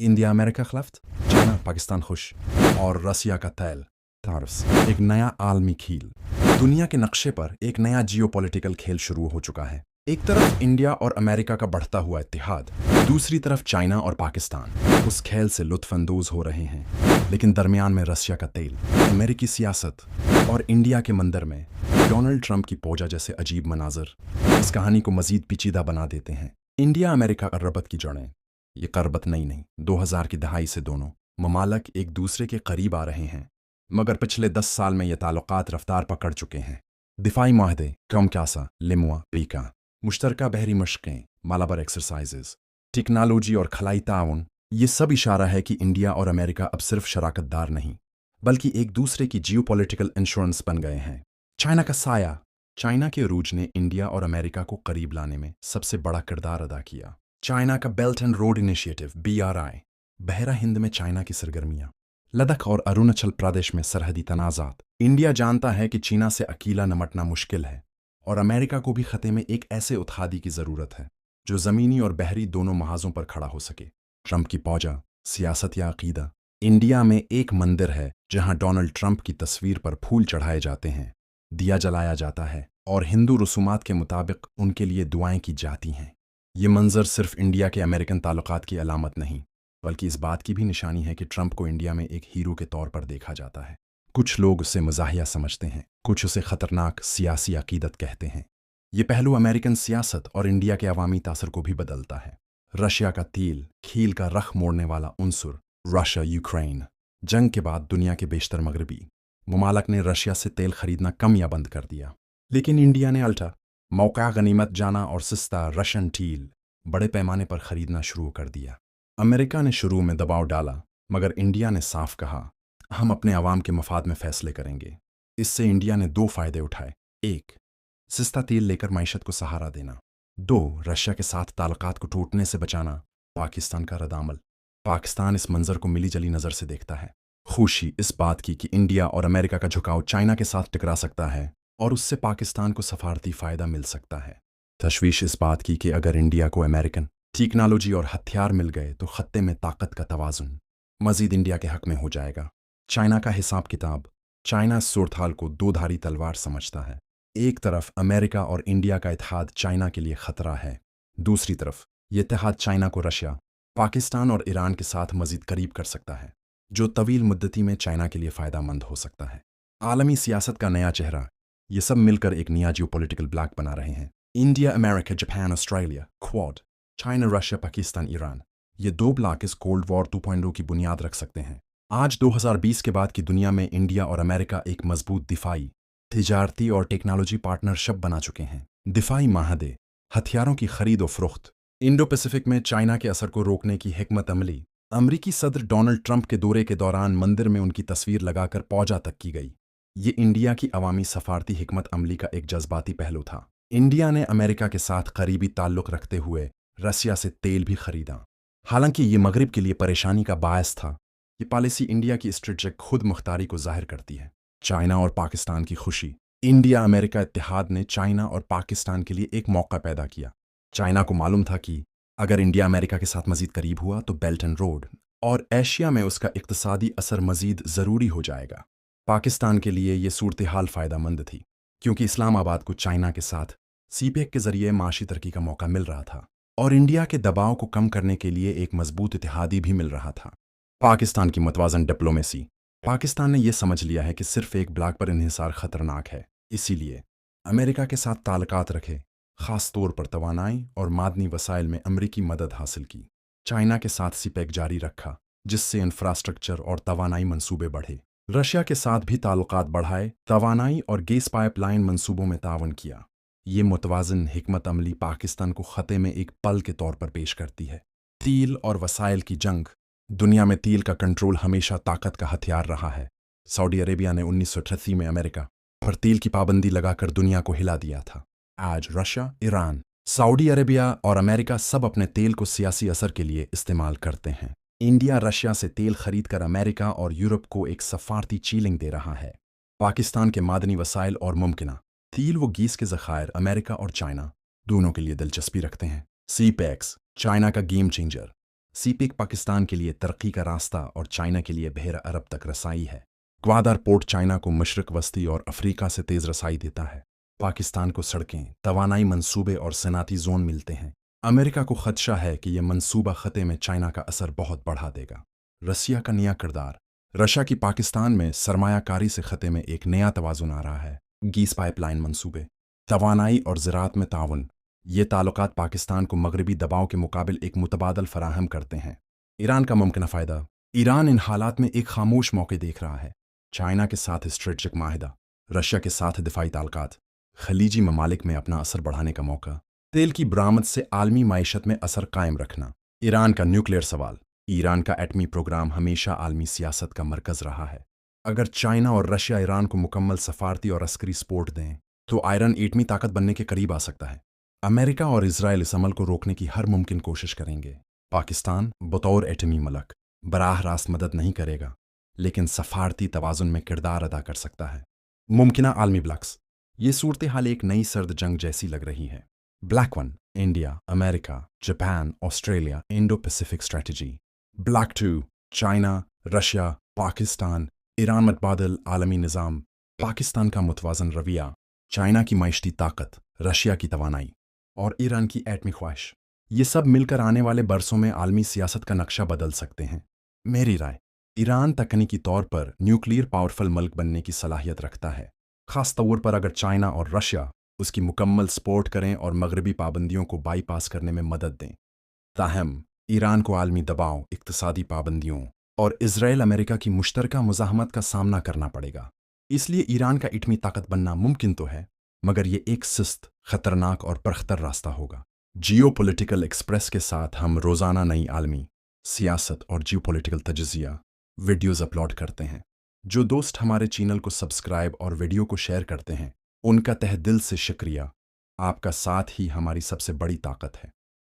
India America खिलाफ, China Pakistan खुश, और रसिया का तेल तारस एक नया आलमी खेल। दुनिया के नक्शे पर एक नया जियोपॉलिटिकल खेल शुरू हो चुका है। एक तरफ इंडिया और अमेरिका का बढ़ता हुआ इत्तेहाद, दूसरी तरफ चाइना और पाकिस्तान उस खेल से लुत्फानंदोज हो रहे हैं। लेकिन दरमियान में रसिया का तेल, अमेरिकी सियासत और इंडिया के मंदिर में डोनाल्ड ट्रंप की पूजा जैसे अजीब मनाजर इस कहानी को मजीद पेचीदा बना देते हैं। इंडिया अमेरिका करबत की जड़ें, ये करबत नई नहीं। 2000 की दहाई से दोनों ममालक एक दूसरे के करीब आ रहे हैं, मगर पिछले 10 साल में ये ताल्लुकात रफ्तार पकड़ चुके हैं। दिफाई माहदे, कम क्यासा, लिमुआ, पीका, मुश्तरका बहरी मशक़ें, मालाबार एक्सरसाइजेज, टेक्नोलॉजी और खलाई ताउन, ये सब इशारा है कि इंडिया और अमेरिका अब सिर्फ शराकतदार नहीं, बल्कि एक दूसरे की जियोपॉलिटिकल इंश्योरेंस बन गए हैं। चाइना का साया, चाइना के अरूज ने इंडिया और अमेरिका को करीब लाने में सबसे बड़ा किरदार अदा किया। चाइना का belt and road initiative BRI, बहरा हिंद में चाइना की सरगर्मियां, लद्दाख और अरुणाचल प्रदेश में सरहदी तनाज़ात। इंडिया जानता है कि चीना से अकेला निपटना मुश्किल है, और अमेरिका को भी खते में एक ऐसे उत्हादी की ज़रूरत है जो ज़मीनी और बहरी दोनों महाजों पर खड़ा हो सके। ट्रंप की पौजा, सियासत या अकीदा। इंडिया में एक मंदिर है जहां डोनाल्ड ट्रंप की तस्वीर पर फूल चढ़ाए जाते हैं, दिया जलाया जाता है और हिंदू रसूमात के मुताबिक उनके लिए दुआएं की जाती हैं। ये मंजर सिर्फ इंडिया के अमेरिकन ताल्लुकात की अलामत नहीं, बल्कि इस बात की भी निशानी है कि ट्रंप को इंडिया में एक हीरो के तौर पर देखा जाता है। कुछ लोग उसे मज़ाहिया समझते हैं, कुछ उसे खतरनाक सियासी अकीदत कहते हैं। ये पहलू अमेरिकन सियासत और इंडिया के अवामी तासर को भी बदलता है। रशिया का तेल, खेल का रख मोड़ने वाला उनसुर। रशिया यूक्रेन जंग के बाद दुनिया के बेशतर मगरबी ममालक ने रशिया से तेल खरीदना कम या बंद कर दिया, लेकिन इंडिया ने अल्टा मौका गनीमत जाना और सस्ता रशियन तेल बड़े पैमाने पर खरीदना शुरू कर दिया। अमेरिका ने शुरू में दबाव डाला, मगर इंडिया ने साफ कहा, हम अपने अवाम के मफाद में फैसले करेंगे। इससे इंडिया ने 2 फायदे उठाए। 1, सस्ता तेल लेकर मईशत को सहारा देना। 2, रशिया के साथ ताल्लुकात को टूटने से बचाना। पाकिस्तान का रद्द-अमल। पाकिस्तान इस मंजर को मिली जली नज़र से देखता है। खुशी इस बात की कि इंडिया और अमेरिका का झुकाव चाइना के साथ टकरा सकता है और उससे पाकिस्तान को सफारती फ़ायदा मिल सकता है। तशवीश इस बात की कि अगर इंडिया को अमेरिकन टेक्नोलॉजी और हथियार मिल गए तो खत्ते में ताकत का तवाज़ुन मज़ीद इंडिया के हक़ में हो जाएगा। चाइना का हिसाब किताब। चाइना इस सूरत-हाल को 2 धारी तलवार समझता है। एक तरफ अमेरिका और इंडिया का इत्तेहाद चाइना के लिए ख़तरा है, दूसरी तरफ ये इत्तेहाद चाइना को रशिया, पाकिस्तान और ईरान के साथ मज़ीद करीब कर सकता है, जो तवील मुद्दती में चाइना के लिए फ़ायदेमंद हो सकता है। आलमी सियासत का नया चेहरा, ये सब मिलकर एक नया जियोपॉलिटिकल ब्लॉक बना रहे हैं। India, America, Japan, Australia, quad, China, Russia, Pakistan, Iran, ये 2 ब्लॉक इस कोल्ड वॉर 2.0 की बुनियाद रख सकते हैं। आज 2020 के बाद की दुनिया में इंडिया और अमेरिका एक मजबूत दिफाई, तिजारती और टेक्नोलॉजी पार्टनरशिप बना चुके हैं। दिफाई माहदे, हथियारों की खरीद और फरोख्त। इंडो पैसिफिक में चाइना के असर को रोकने की हिकमत अमली। अमरीकी सदर डोनाल्ड ट्रंप के दौरे के दौरान मंदिर में उनकी तस्वीर लगाकर पौजा तक की गई। ये इंडिया की अवामी सफारती हिकमत अमली का एक जज्बाती पहलू था। इंडिया ने अमेरिका के साथ करीबी ताल्लुक़ रखते हुए रसिया से तेल भी खरीदा। हालांकि ये मगरिब के लिए परेशानी का बायस था। ये पॉलिसी इंडिया की स्ट्रेटेजिक खुद मुख्तारी को जाहिर करती है। चाइना और पाकिस्तान की खुशी। इंडिया अमेरिका इत्तेहाद ने चाइना और पाकिस्तान के लिए एक मौका पैदा किया। चाइना को मालूम था कि अगर इंडिया अमेरिका के साथ मजीद करीब हुआ तो बेल्ट एंड रोड और एशिया में उसका इक्तिसादी असर मजीद ज़रूरी हो जाएगा। पाकिस्तान के लिए ये सूरत हाल फ़ायदेमंद थी, क्योंकि इस्लामाबाद को चाइना के साथ CPEC के ज़रिए माशी तरक्की का मौका मिल रहा था और इंडिया के दबाव को कम करने के लिए एक मजबूत इत्तेहादी भी मिल रहा था। पाकिस्तान की मतवाज़न डिप्लोमेसी। पाकिस्तान ने यह समझ लिया है कि सिर्फ एक ब्लॉक पर इन्हिसार ख़तरनाक है, इसीलिए अमेरिका के साथ ताल्लुकात रखे, ख़ास तौर पर तवानाई और मादनी वसाइल में अमरीकी मदद हासिल की। चाइना के साथ CPEC जारी रखा, जिससे इंफ्रास्ट्रक्चर और तवानाई मंसूबे बढ़े। रशिया के साथ भी ताल्लुकात बढ़ाए, तवानाई और गैस पाइपलाइन मंसूबों में तावन किया। ये मुतवाज़िन हिकमत अमली पाकिस्तान को ख़ते में एक पल के तौर पर पेश करती है। तेल और वसाइल की जंग। दुनिया में तेल का कंट्रोल हमेशा ताकत का हथियार रहा है। सऊदी अरेबिया ने 1988 में अमेरिका पर तेल की पाबंदी लगाकर दुनिया को हिला दिया था। आज रशिया, ईरान, सऊदी अरेबिया और अमेरिका सब अपने तेल को सियासी असर के लिए इस्तेमाल करते हैं। इंडिया रशिया से तेल खरीदकर अमेरिका और यूरोप को एक सफारती चीलिंग दे रहा है। पाकिस्तान के मादनी वसाइल और मुमकिना तेल व गैस के ज़खायर अमेरिका और चाइना दोनों के लिए दिलचस्पी रखते हैं। CPEC चाइना का गेम चेंजर। सीपेक पाकिस्तान के लिए तरक्की का रास्ता और चाइना के लिए बहर अरब तक रसाई है। ग्वादर पोर्ट चाइना को मशरक वस्ती और अफ्रीका से तेज रसाई देता है। पाकिस्तान को सड़कें, तवानाई मंसूबे और सनाती जोन मिलते हैं। अमेरिका को खदशा है कि यह मंसूबा खते में चाइना का असर बहुत बढ़ा देगा। रसिया का नया किरदार। रशिया की पाकिस्तान में सरमायाकारी से खते में एक नया तवाजुन आ रहा है। गीस पाइपलाइन मंसूबे, तवानाई और ज़राअत में ताउन, ये ताल्लुकात पाकिस्तान को मगरबी दबाव के मुकाबिल एक मुतबादल फराहम करते हैं। ईरान का मुमकिन फ़ायदा। ईरान इन हालात में एक खामोश मौके देख रहा है। चाइना के साथ स्ट्रेटजिक माहिदा, रशिया के साथ दिफाई ताल्लुकात, खलीजी ममालिक में अपना असर बढ़ाने का मौका, तेल की बरामद से आलमी माइशत में असर कायम रखना। ईरान का न्यूक्लियर सवाल। ईरान का एटमी प्रोग्राम हमेशा आलमी सियासत का मरकज़ रहा है। अगर चाइना और रशिया ईरान को मुकम्मल सफारती और अस्करी सपोर्ट दें तो आयरन एटमी ताकत बनने के करीब आ सकता है। अमेरिका और इजराइल इस अमल को रोकने की हर मुमकिन कोशिश करेंगे। पाकिस्तान बतौर एटमी मुल्क बराह रास्त मदद नहीं करेगा, लेकिन सफारती तवाजुन में किरदार अदा कर सकता है। मुमकिना आलमी ब्लॉक्स। ये सूरत हाल एक नई सर्द जंग जैसी लग रही है। Bloc one, India, America, Japan, Australia, Indo Pacific strategy. Bloc two, China, Russia, Pakistan, Iran मतबादल आलमी निज़ाम। पाकिस्तान का मुतवाज़न रवैया, चाइना की माइशती ताकत, रशिया की तवानाई और ईरान की एटमी ख्वाहिश। ये सब मिलकर आने वाले बरसों में आलमी सियासत का नक्शा बदल सकते हैं। मेरी राय, ईरान तकनीकी तौर पर न्यूक्लियर पावरफुल मुल्क बनने की सलाहियत रखता है, ख़ास तौर पर अगर चाइना और रशिया उसकी मुकम्मल सपोर्ट करें और मगरबी पाबंदियों को बाईपास करने में मदद दें। ताहम ईरान को आलमी दबाव, इक्तसादी पाबंदियों और इजराइल अमेरिका की मुश्तरका मुज़ाहमत का सामना करना पड़ेगा। इसलिए ईरान का एटमी ताकत बनना मुमकिन तो है, मगर ये एक सुस्त, खतरनाक और परख्तर रास्ता होगा। जियो पॉलिटिकल एक्सप्रेस के साथ हम रोज़ाना नई आलमी सियासत और जियो पॉलिटिकल तजज़िया वीडियोज़ अपलोड करते हैं। जो दोस्त हमारे चैनल को सब्सक्राइब और वीडियो को शेयर करते हैं, उनका तहे दिल से शुक्रिया। आपका साथ ही हमारी सबसे बड़ी ताकत है।